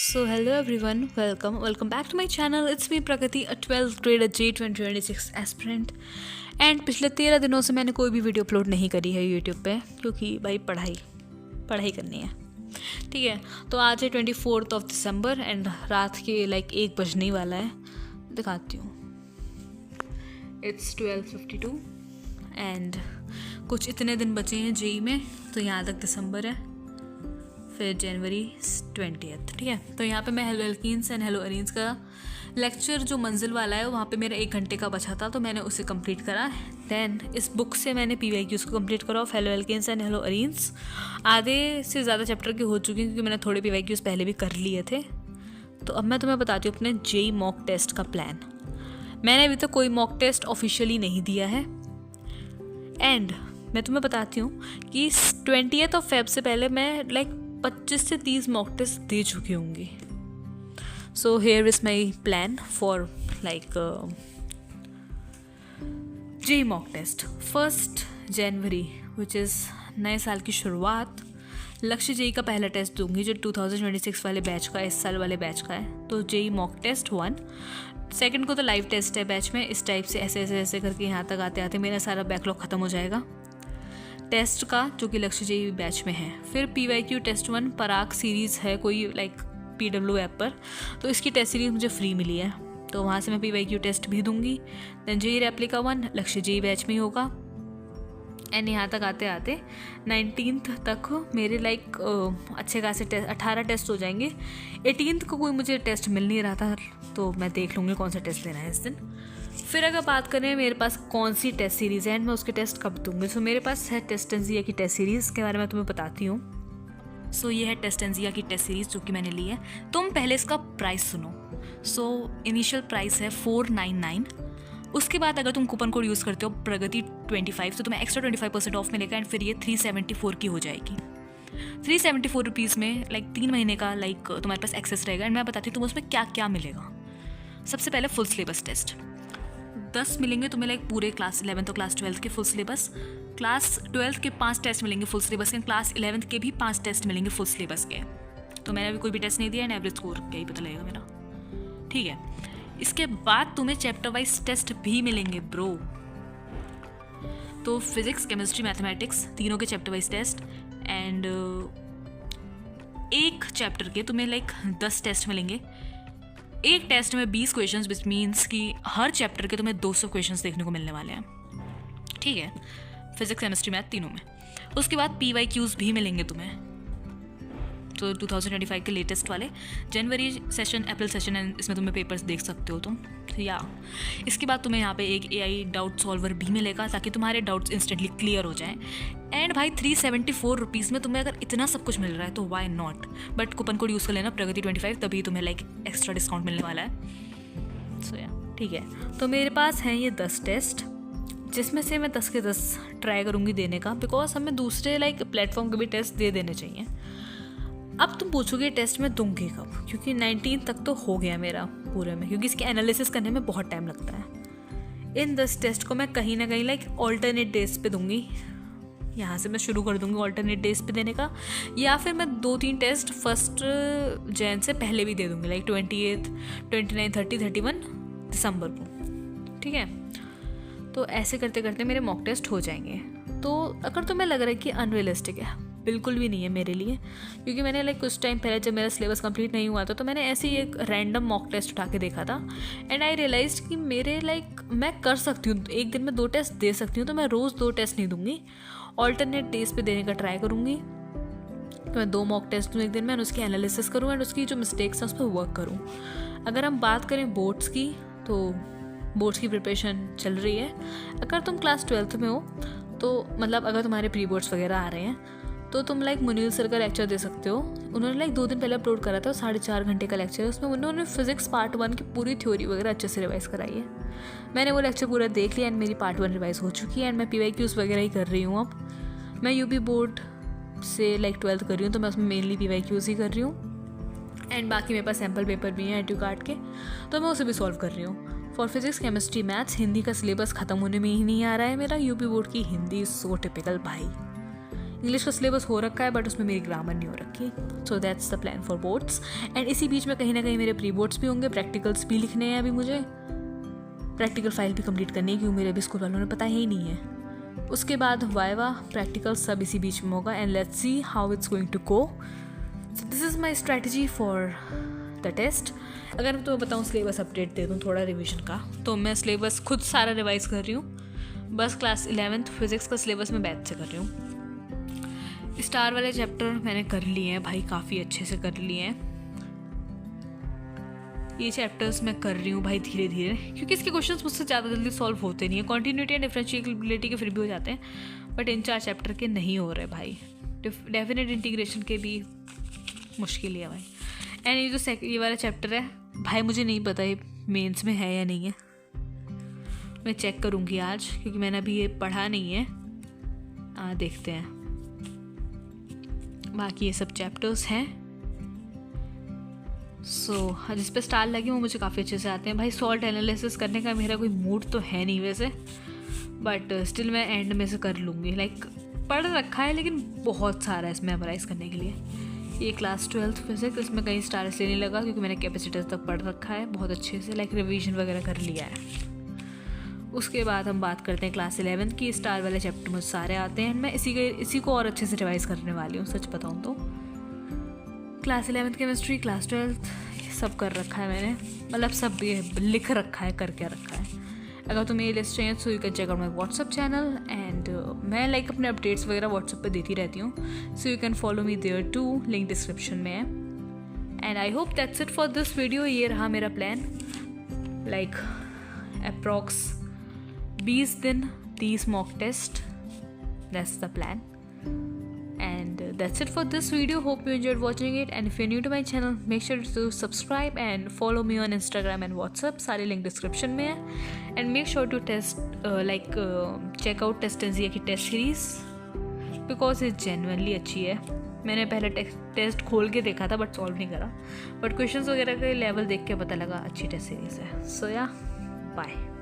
So hello everyone, welcome back to my channel. It's me Prakriti, a 12th grade J 2026 aspirant. And पिछले 13 दिनों से मैंने कोई भी वीडियो अपलोड नहीं करी है यूट्यूब पे, क्योंकि भाई पढ़ाई करनी है. ठीक है, तो आज है 24 दिसंबर एंड रात के 1 बजने वाला है. दिखाती हूँ. इट्स 12:52 एंड कुछ इतने दिन बचे हैं जेई में, तो यहाँ तक दिसंबर है, फिर जनवरी 20. ठीक है, तो यहाँ पे मैं hello alkenes and hello arenes का लेक्चर जो मंजिल वाला है वहाँ पे मेरा 1 घंटे का बचा था, तो मैंने उसे कंप्लीट करा. देन इस बुक से मैंने PYQs को कंप्लीट करा of hello alkenes and hello arenes. आधे से ज़्यादा चैप्टर के हो चुके हैं, क्योंकि मैंने थोड़े PYQs पहले भी कर लिए थे. तो अब मैं तुम्हें बताती हूँ अपने जेई मॉक टेस्ट का प्लान. मैंने अभी तक कोई मॉक टेस्ट ऑफिशियली नहीं दिया है, एंड मैं तुम्हें बताती हूँ कि 20 फेब से पहले मैं 25 से 30 मॉक टेस्ट दे चुकी होंगी. So here is my plan for JEE mock test. 1 January which is नए साल की शुरुआत, लक्ष्य जेई का पहला टेस्ट दूंगी जो 2026 वाले बैच का, इस साल वाले बैच का है. तो जेई मॉक टेस्ट 1. सेकंड को तो लाइव टेस्ट है बैच में. इस टाइप से ऐसे करके यहाँ तक आते आते मेरा सारा बैकलॉग ख़त्म हो जाएगा टेस्ट का, जो कि लक्ष्य जेई बैच में है. फिर PYQ टेस्ट 1 पराग सीरीज़ है कोई PW ऐप पर, तो इसकी टेस्ट सीरीज़ मुझे फ्री मिली है, तो वहाँ से मैं PYQ टेस्ट भी दूंगी. देन जेई रेप्लिका 1 लक्ष्य जेई बैच में ही होगा. एंड यहाँ तक आते आते 19 तक मेरे अच्छे खासे 18 टेस्ट हो जाएंगे. 18 को कोई मुझे टेस्ट मिल नहीं रहा था, तो मैं देख लूँगी कौन सा टेस्ट देना है इस दिन. फिर अगर बात करें मेरे पास कौन सी टेस्ट सीरीज़ है एंड मैं उसके टेस्ट कब दूँगी, सो मेरे पास है टेस्टेंजिया की टेस्ट सीरीज़ के बारे में तुम्हें बताती हूँ. सो ये है टेस्टेंजिया की टेस्ट सीरीज़ जो कि मैंने ली है. तुम पहले इसका प्राइस सुनो. सो इनिशियल प्राइस है 499. उसके बाद अगर तुम कूपन कोड यूज़ करते हो प्रगति 25, तो तुम्हें एक्स्ट्रा 25% ऑफ मिलेगा एंड फिर ये 374 की हो जाएगी. 374 रुपीज़ में 3 महीने का तुम्हारे पास एक्सेस रहेगा. एंड मैं बताती हूँ तुम उसमें क्या क्या मिलेगा. सबसे पहले फुल सिलेबस टेस्ट 10 मिलेंगे तुम्हें, पूरे क्लास 11th और क्लास 12th के फुल सिलेबस. क्लास 12th के 5 टेस्ट मिलेंगे फुल सिलेबस के. क्लास 11th के भी 5 टेस्ट मिलेंगे फुल सिलेबस के. तो मैंने अभी कोई भी टेस्ट नहीं दिया एंड एवरेज स्कोर क्या ही पता लगेगा मेरा. ठीक है, इसके बाद तुम्हें चैप्टर वाइज टेस्ट भी मिलेंगे ब्रो. तो फिजिक्स, केमिस्ट्री, मैथमेटिक्स तीनों के चैप्टर वाइज टेस्ट. एंड एक चैप्टर के तुम्हें 10 टेस्ट मिलेंगे. एक टेस्ट में 20 क्वेश्चंस, विच मीन्स कि हर चैप्टर के तुम्हें 200 क्वेश्चंस देखने को मिलने वाले हैं. ठीक है, फिजिक्स, केमिस्ट्री, मैथ तीनों में. उसके बाद PYQs भी मिलेंगे तुम्हें, तो 2025 के लेटेस्ट वाले. जनवरी सेशन, अप्रैल सेशन, एंड इसमें तुम्हें पेपर्स देख सकते हो तुम. या इसके बाद तुम्हें यहाँ पे एक AI डाउट सॉल्वर भी मिलेगा, ताकि तुम्हारे डाउट्स इंस्टेंटली क्लियर हो जाएं. एंड भाई 374 रुपीज़ में तुम्हें अगर इतना सब कुछ मिल रहा है तो why not. But coupon code use कर लेना प्रगति 25, तभी तुम्हें एक्स्ट्रा डिस्काउंट मिलने वाला है. सो या ठीक है, तो मेरे पास हैं ये 10 टेस्ट, जिसमें से मैं 10 के 10 ट्राई करूँगी देने का, बिकॉज हमें दूसरे प्लेटफॉर्म के भी टेस्ट दे देने चाहिए. अब तुम पूछोगे टेस्ट में दूंगी कब, क्योंकि 19 तक तो हो गया मेरा पूरे में, क्योंकि इसके एनालिसिस करने में बहुत टाइम लगता है. इन 10 टेस्ट को मैं कहीं ना कहीं ऑल्टरनेट डेज पे दूंगी. यहाँ से मैं शुरू कर दूंगी ऑल्टरनेट डेज पे देने का, या फिर मैं 2-3 टेस्ट 1 जैन से पहले भी दे दूंगी, 28, 29, 30, 31 दिसंबर को. ठीक है, तो ऐसे करते करते मेरे मॉक टेस्ट हो जाएंगे. तो अगर तुम्हें लग रहा है कि अनरियलिस्टिक है, बिल्कुल भी नहीं है मेरे लिए, क्योंकि मैंने कुछ टाइम पहले जब मेरा सिलेबस कंप्लीट नहीं हुआ था, तो मैंने ऐसे ही एक रैंडम मॉक टेस्ट उठा के देखा था. एंड आई रियलाइज कि मेरे मैं कर सकती हूँ, एक दिन में 2 टेस्ट दे सकती हूँ, तो मैं रोज़ 2 टेस्ट नहीं दूंगी, ऑल्टरनेट डेज पे देने का ट्राई करूँगी. तो मैं 2 मॉक टेस्ट दूँ एक दिन में, और उसकी एनालिसिस करूँ एंड उसकी जो मिस्टेक्स हैं उस पर वर्क करूँ. अगर हम बात करें बोर्ड्स की, तो बोर्ड्स की प्रिपरेशन चल रही है. अगर तुम क्लास 12th में हो, तो अगर तुम्हारे प्री बोर्ड्स वगैरह आ रहे हैं, तो तुम मुनील सर का लेक्चर दे सकते हो. उन्होंने 2 दिन पहले अपलोड करा था, 4.5 घंटे का लेक्चर है. उसमें उन्होंने फिजिक्स पार्ट 1 की पूरी थ्योरी वगैरह अच्छे से रिवाइज़ कराई है. मैंने वो लेक्चर पूरा देख लिया एंड मेरी पार्ट 1 रिवाइज़ हो चुकी है. एंड मैं PYQs वगैरह ही कर रही हूँ. अब मैं UP बोर्ड से 12th कर रही हूँ, तो मैं उसमें मेनली PYQs ही कर रही हूँ. एंड बाकी मेरे पास सैम्पल पेपर भी हैं एडू कार्ड के, तो मैं उसे भी सॉल्व कर रही हूँ. For physics, chemistry, maths, Hindi का सिलेबस ख़त्म होने में ही नहीं आ रहा है मेरा. UP बोर्ड की हिंदी सो टिपिकल भाई, इंग्लिश का सिलेबस हो रखा है बट उसमें मेरी ग्रामर नहीं हो रखी। So that's the plan for boards. And इसी बीच में कहीं ना कहीं मेरे प्री बोर्ड्स भी होंगे, प्रैक्टिकल्स भी लिखने हैं अभी मुझे, प्रैक्टिकल फाइल भी कंप्लीट करनी है क्योंकि मेरे अभी स्कूल वालों ने पता ही नहीं है। उसके बाद वाइवा, प्रैक्टिकल सब इसी बीच में होगा and let's see how it's going to go. So this is my strategy for the test. अगर मैं तुम्हें बताऊँ सिलेबस अपडेट दे दूँ थोड़ा रिविजन का, तो मैं सिलेबस खुद सारा रिवाइज कर रही हूँ। बस क्लास 11th फिज़िक्स का सिलेबस मैं बैच से कर रही हूँ। स्टार वाले चैप्टर मैंने कर लिए हैं भाई, काफ़ी अच्छे से कर लिए हैं। ये चैप्टर्स मैं कर रही हूँ भाई धीरे धीरे, क्योंकि इसके क्वेश्चंस मुझसे ज़्यादा जल्दी सॉल्व होते नहीं है। कॉन्टीन्यूटी एंड डिफरेंशिएबिलिटी के फिर भी हो जाते हैं, बट इन 4 चैप्टर के नहीं हो रहे भाई। डेफिनेट इंटीग्रेशन के भी मुश्किल है भाई। एंड ये जो ये वाला चैप्टर है भाई, मुझे नहीं पता ये मेंस में है या नहीं है, मैं चेक करूँगी आज, क्योंकि मैंने अभी ये पढ़ा नहीं है। देखते हैं। बाकी ये सब चैप्टर्स हैं। जिस पे स्टार लगे वो मुझे काफ़ी अच्छे से आते हैं भाई। सॉल्ट एनालिसिस करने का मेरा कोई मूड तो है नहीं वैसे, बट स्टिल मैं एंड में से कर लूँगी। पढ़ रखा है लेकिन बहुत सारा है इसमें मेमोराइज़ करने के लिए। ये क्लास 12th फिजिक्स, इसमें कहीं स्टार इसलिए नहीं लगा क्योंकि मैंने कैपेसिटर तक पढ़ रखा है बहुत अच्छे से, रिवीजन वगैरह कर लिया है। उसके बाद हम बात करते हैं क्लास 11 की। स्टार वाले चैप्टर मुझे सारे आते हैं, मैं इसी को और अच्छे से रिवाइज़ करने वाली हूँ सच बताऊँ तो। क्लास 11 केमिस्ट्री, क्लास 12th सब कर रखा है मैंने, सब लिख रखा है, करके रखा है। अगर तुम्हें ये लिस्ट चाहिए so you can check out my WhatsApp channel and मैं अपने अपडेट्स वगैरह व्हाट्सअप पे देती रहती हूँ, so you can follow me there too, link description में है। And I hope that's it for this video. ये रहा मेरा प्लान, अप्रॉक्स 20 दिन 30 mock test, that's the plan. And that's it for this video. Hope you enjoyed watching it, and if you're new to my channel, make sure to subscribe and follow me on Instagram and WhatsApp. सारे link description में है। And make sure to check out टेस्टेंजिया की test series because ये genuinely अच्छी है। मैंने पहले test खोल के देखा था बट सॉल्व नहीं करा, बट क्वेश्चंस वगैरह के लेवल देख के पता लगा अच्छी टेस्ट सीरीज है। सो या बाय।